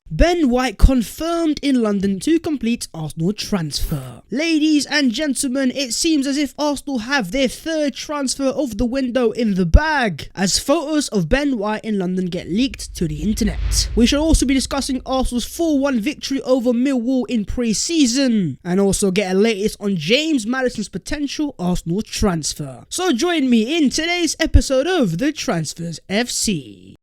Ben White confirmed in London to complete Arsenal transfer. Ladies and gentlemen, it seems as if Arsenal have their third transfer of the window in the bag, as photos of Ben White in London get leaked to the internet. We shall also be discussing Arsenal's 4-1 victory over Millwall in pre-season, and also get a latest on James Maddison's potential Arsenal transfer. So join me in today's episode of The Transfers FC.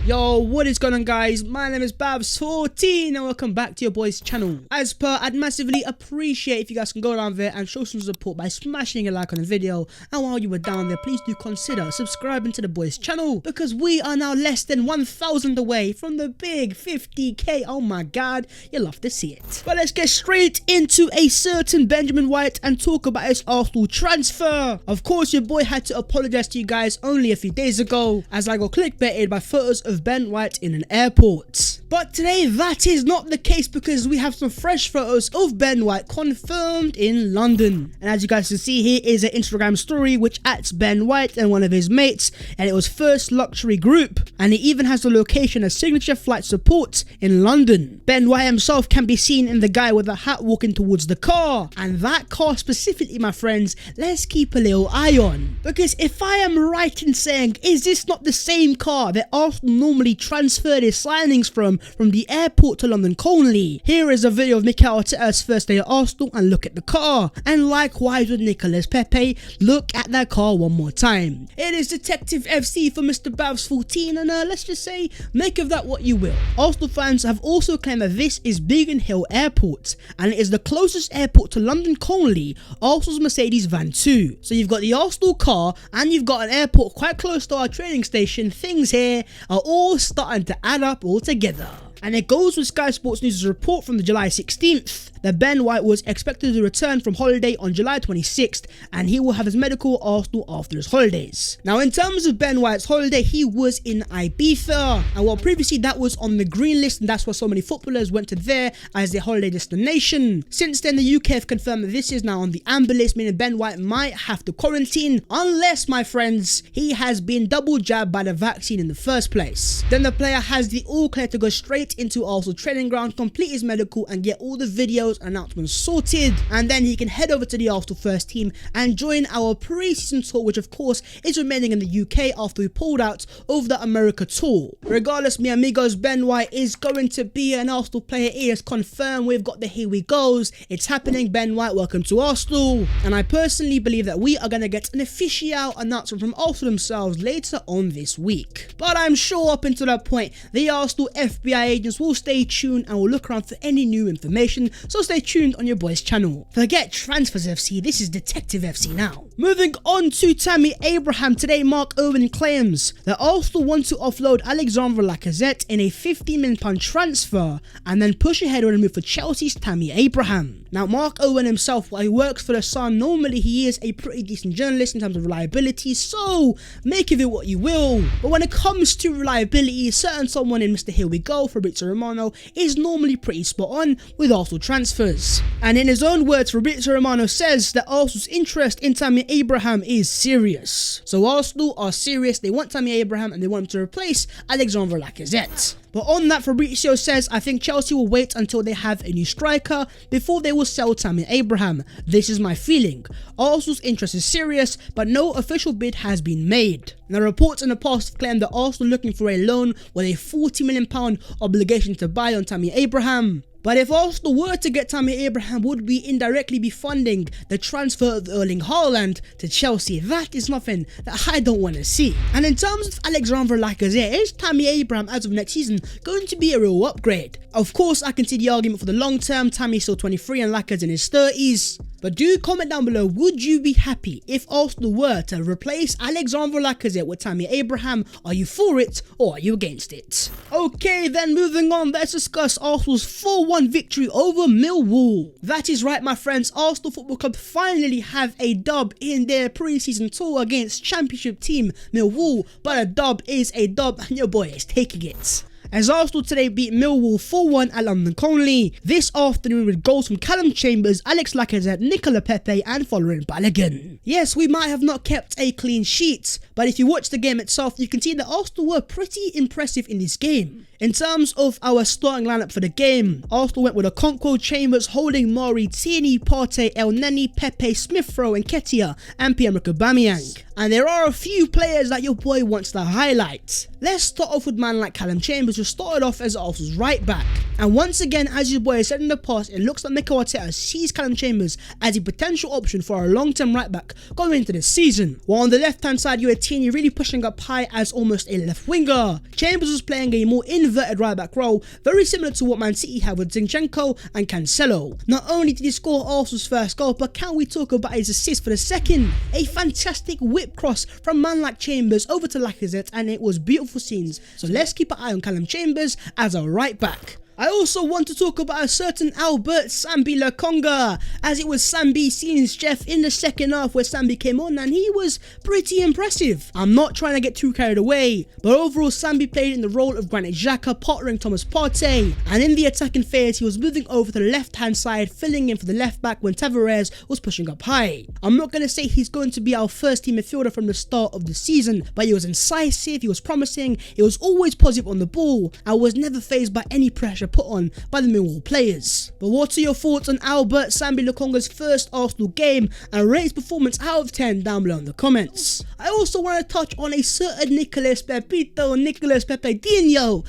Yo, what is going on, guys? My name is Babs14 and welcome back to your boys channel. As per, I'd massively appreciate if you guys can go down there and show some support by smashing a like on the video, and while you are down there, please do consider subscribing to the boys channel, because we are now less than 1,000 away from the big 50k. Oh my god, you'll love to see it. But let's get straight into a certain Benjamin White and talk about his Arsenal transfer. Of course, your boy had to apologize to you guys only a few days ago, as I got clickbaited by photos of Ben White in an airport. But today that is not the case, because we have some fresh photos of Ben White confirmed in London. And as you guys can see, here is an Instagram story which adds Ben White and one of his mates, and it was First Luxury Group, and it even has the location as Signature Flight Support in London. Ben White himself can be seen in the guy with a hat walking towards the car, and that car specifically, my friends, let's keep a little eye on, because if I am right in saying, is this not the same car that Arsenal normally transfer their signings from the airport to London Colney? Here is a video of Mikel Arteta's first day at Arsenal, and look at the car. And likewise with Nicolas Pepe, look at that car one more time. It is Detective FC for Mr. Babs14, and let's just say, make of that what you will. Arsenal fans have also claimed that this is Biggin Hill Airport, and it is the closest airport to London Colney, Arsenal's Mercedes van 2. So you've got the Arsenal car, and you've got an airport quite close to our training station. Things here are all starting to add up all together. And it goes with Sky Sports News' report from the July 16th that Ben White was expected to return from holiday on July 26th, and he will have his medical at Arsenal after his holidays. Now, in terms of Ben White's holiday, he was in Ibiza, and while previously that was on the green list, and that's why so many footballers went to there as their holiday destination, since then the UK have confirmed that this is now on the amber list, meaning Ben White might have to quarantine unless, my friends, he has been double jabbed by the vaccine in the first place. Then the player has the all clear to go straight into Arsenal training ground, complete his medical, and get all the videos and announcements sorted, and then he can head over to the Arsenal first team and join our pre-season tour, which of course is remaining in the UK after we pulled out of the America tour. Regardless, mi amigos, Ben White is going to be an Arsenal player. It is confirmed. We've got the here we goes. It's happening. Ben White, welcome to Arsenal. And I personally believe that we are going to get an official announcement from Arsenal themselves later on this week. But I'm sure up until that point, the Arsenal FBI agents will stay tuned and will look around for any new information, so stay tuned on your boys channel. Forget Transfers FC, this is Detective FC now. Moving on to Tammy Abraham, today Mark Owen claims that Arsenal want to offload Alexandre Lacazette in a £15 million transfer and then push ahead on a move for Chelsea's Tammy Abraham. Now, Mark Owen himself, while he works for the Sun, normally he is a pretty decent journalist in terms of reliability, so make of it what you will. But when it comes to reliability, certain someone in Mr. Here We Go, Fabrizio Romano, is normally pretty spot on with Arsenal transfers. And in his own words, Fabrizio Romano says that Arsenal's interest in Tammy Abraham is serious. So Arsenal are serious, they want Tammy Abraham and they want him to replace Alexandre Lacazette. But on that, Fabrizio says, I think Chelsea will wait until they have a new striker before they will sell Tammy Abraham. This is my feeling. Arsenal's interest is serious, but no official bid has been made. Now, reports in the past have claimed that Arsenal are looking for a loan with a £40 million obligation to buy on Tammy Abraham. But if Arsenal were to get Tammy Abraham, would we indirectly be funding the transfer of Erling Haaland to Chelsea? That is nothing that I don't want to see. And in terms of Alexandre Lacazette, is Tammy Abraham as of next season going to be a real upgrade? Of course, I can see the argument for the long term. Tammy's still 23 and Lacazette's in his 30s. But do comment down below, would you be happy if Arsenal were to replace Alexandre Lacazette with Tammy Abraham? Are you for it or are you against it? Okay, then moving on, let's discuss Arsenal's 4-1 victory over Millwall. That is right, my friends, Arsenal Football Club finally have a dub in their pre-season tour against Championship team Millwall. But a dub is a dub and your boy is taking it. as Arsenal today beat Millwall 4-1 at London Colney this afternoon with goals from Callum Chambers, Alex Lacazette, Nicolas Pepe and Folarin Balogun. Yes, we might have not kept a clean sheet, but But if you watch the game itself, you can see that Arsenal were pretty impressive in this game. In terms of our starting lineup for the game, Arsenal went with Okonkwo, Chambers, Holding, Mari, Tierney, Partey, El Neni, Pepe, Smith-Rowe, Nketiah, and Pierre-Emerick Aubameyang. And there are a few players that your boy wants to highlight. Let's start off with man like Callum Chambers, who started off as Arsenal's right back. And once again, as your boy has said in the past, it looks like Mikel Arteta sees Callum Chambers as a potential option for a long-term right back going into this season. While on the left-hand side, you had Tierney really pushing up high as almost a left winger. Chambers was playing a more inverted right back role, very similar to what Man City had with Zinchenko and Cancelo. Not only did he score Arsenal's first goal, but can we talk about his assist for the second? A fantastic whip cross from man like Chambers over to Lacazette, and it was beautiful scenes. So let's keep an eye on Callum Chambers as a right back. I also want to talk about a certain Albert Sambi Lokonga, as it was Sambi scenes Jeff in the second half where Sambi came on and he was pretty impressive. I'm not trying to get too carried away, but overall Sambi played in the role of Granit Xhaka partnering Thomas Partey, and in the attacking phase he was moving over to the left hand side, filling in for the left back when Tavares was pushing up high. I'm not going to say he's going to be our first team midfielder from the start of the season, but he was incisive, he was promising, he was always positive on the ball, and was never fazed by any pressure put on by the Millwall players. But what are your thoughts on Albert Sambi Lokonga's first Arsenal game, and rate his performance out of 10 down below in the comments. I also want to touch on a certain Nicolas Pepe Dinho.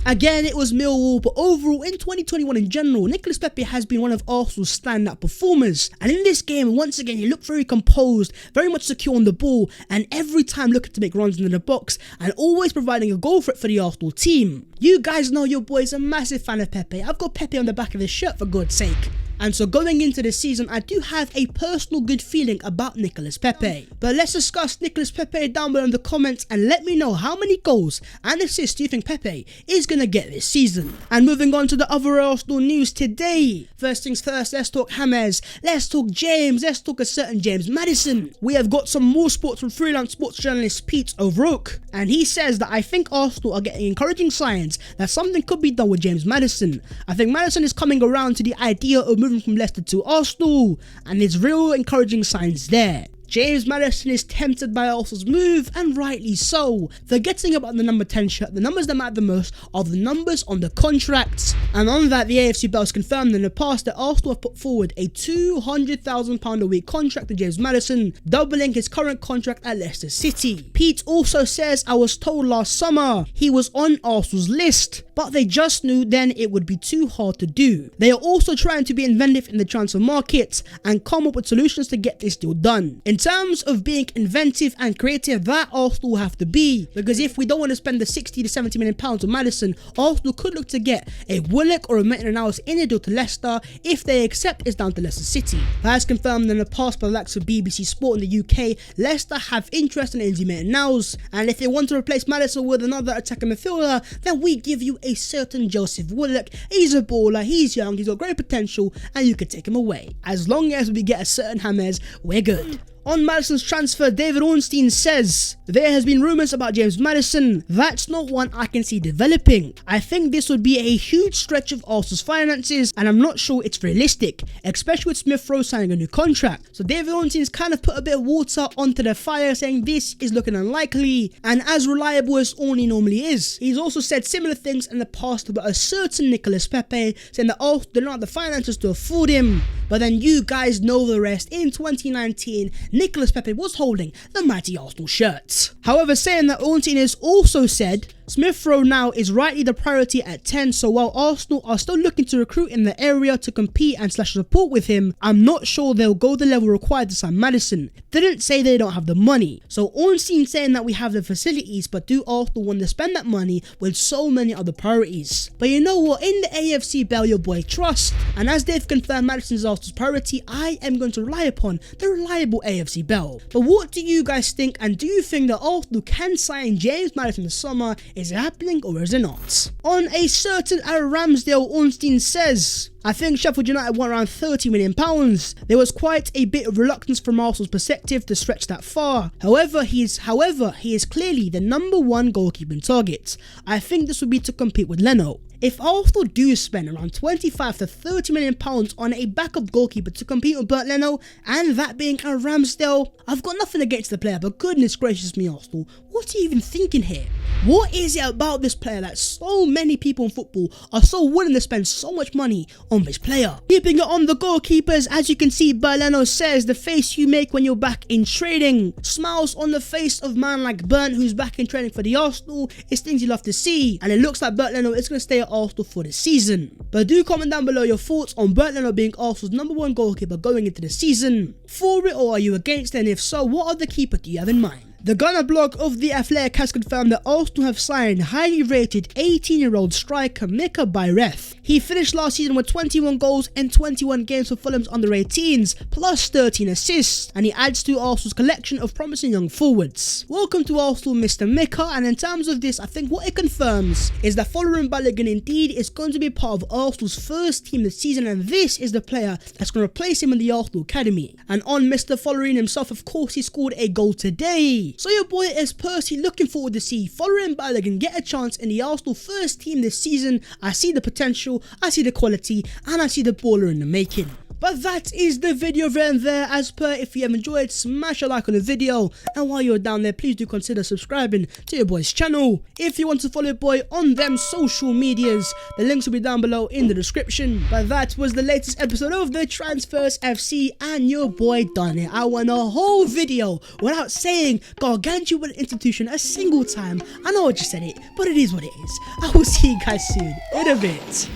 Again, it was Millwall, but overall in 2021 in general, Nicolas Pepe has been one of Arsenal's standout performers, and in this game once again he looked very composed, very much secure on the ball, and every time looking to make runs into the box and always providing a goal threat for the Arsenal team. You guys know your boy's a massive fan of Pepe. I've got Pepe on the back of his shirt for God's sake. And so going into the season, I do have a personal good feeling about Nicolas Pepe. But let's discuss Nicolas Pepe down below in the comments and let me know how many goals and assists do you think Pepe is going to get this season. And moving on to the other Arsenal news today. First things first, let's talk James, let's talk James, let's talk a certain James Maddison. We have got some more sports from freelance sports journalist Pete O'Rourke. And he says that I think Arsenal are getting encouraging signs that something could be done with James Maddison. I think Maddison is coming around to the idea of moving from Leicester to Arsenal, and there's real encouraging signs there. James Maddison is tempted by Arsenal's move, and rightly so. Forgetting about the number 10 shirt, the numbers that matter the most are the numbers on the contracts. And on that, the AFC Bells confirmed in the past that Arsenal have put forward a £200,000 a week contract to James Maddison, doubling his current contract at Leicester City. Pete also says, I was told last summer he was on Arsenal's list, but they just knew then it would be too hard to do. They are also trying to be inventive in the transfer market and come up with solutions to get this deal done. In terms of being inventive and creative, that Arsenal will have to be, because if we don't want to spend the 60 to 70 million pounds on Maddison, Arsenal could look to get a Willock or a Maitland-Niles in a deal to Leicester. If they accept, it's down to Leicester City. As confirmed in the past by the likes of BBC Sport in the UK, Leicester have interest in Ainsley Maitland-Niles, and if they want to replace Maddison with another attacking midfielder, then we give you a certain Joseph Willock. He's a baller, he's young, he's got great potential, and you can take him away. As long as we get a certain James, we're good. On Maddison's transfer, David Ornstein says, there has been rumours about James Maddison. That's not one I can see developing. I think this would be a huge stretch of Arsenal's finances, and I'm not sure it's realistic, especially with Smith-Rowe signing a new contract. So David Ornstein's kind of put a bit of water onto the fire, saying this is looking unlikely, and as reliable as Ornstein normally is. He's also said similar things in the past about a certain Nicolas Pepe, saying that Arsenal do not have the finances to afford him. But then you guys know the rest. In 2019, Nicolas Pepe was holding the mighty Arsenal shirt. However, saying that Ornstein has also said Smith-Rowe now is rightly the priority at 10, so while Arsenal are still looking to recruit in the area to compete and support with him, I'm not sure they'll go the level required to sign Maddison. Didn't say they don't have the money. So Ornstein saying that we have the facilities, but do Arsenal want to spend that money with so many other priorities? But you know what, in the AFC Bell your boy trusts, and as they've confirmed Maddison is Arsenal's priority, I am going to rely upon the reliable AFC Bell. But what do you guys think, and do you think that Arsenal can sign James Maddison this summer? Is it happening or is it not? On a certain Aaron Ramsdale, Ornstein says, I think Sheffield United want around £30 million. There was quite a bit of reluctance from Arsenal's perspective to stretch that far. However, he is clearly the #1 goalkeeping target. I think this would be to compete with Leno. If Arsenal do spend around 25 to 30 million pounds on a backup goalkeeper to compete with Bernd Leno, and that being a Ramsdale, I've got nothing against the player, but goodness gracious me, Arsenal, what are you even thinking here? What is it about this player that so many people in football are so willing to spend so much money on this player? Keeping it on the goalkeepers, as you can see, Bernd Leno says the face you make when you're back in training. Smiles on the face of man like Bernd, who's back in training for the Arsenal, is things you love to see, and it looks like Bernd Leno is going to stay at Arsenal for the season. But do comment down below your thoughts on Bernd Leno being Arsenal's #1 goalkeeper going into the season. For it, or are you against it? And if so, what other keeper do you have in mind? The Gunner blog of The Athletic has confirmed that Arsenal have signed highly rated 18-year-old striker Mika Bayrath. He finished last season with 21 goals in 21 games for Fulham's under-18s, plus 13 assists, and he adds to Arsenal's collection of promising young forwards. Welcome to Arsenal, Mr. Mika, and in terms of this, I think what it confirms is that Folarin Balogun indeed is going to be part of Arsenal's first team this season, and this is the player that's going to replace him in the Arsenal Academy. And on Mr. Folarin himself, of course, he scored a goal today. So your boy is personally looking forward to see Folarin Balogun get a chance in the Arsenal first team this season. I see the potential, I see the quality, and I see the baller in the making. But that is the video there and there. As per, if you have enjoyed, smash a like on the video, and while you're down there, please do consider subscribing to your boy's channel. If you want to follow your boy on them social medias, the links will be down below in the description. But that was the latest episode of the Transfers FC, and your boy done it. I won a whole video without saying gargantuan institution a single time. I know I just said it, but it is what it is. I will see you guys soon in a bit.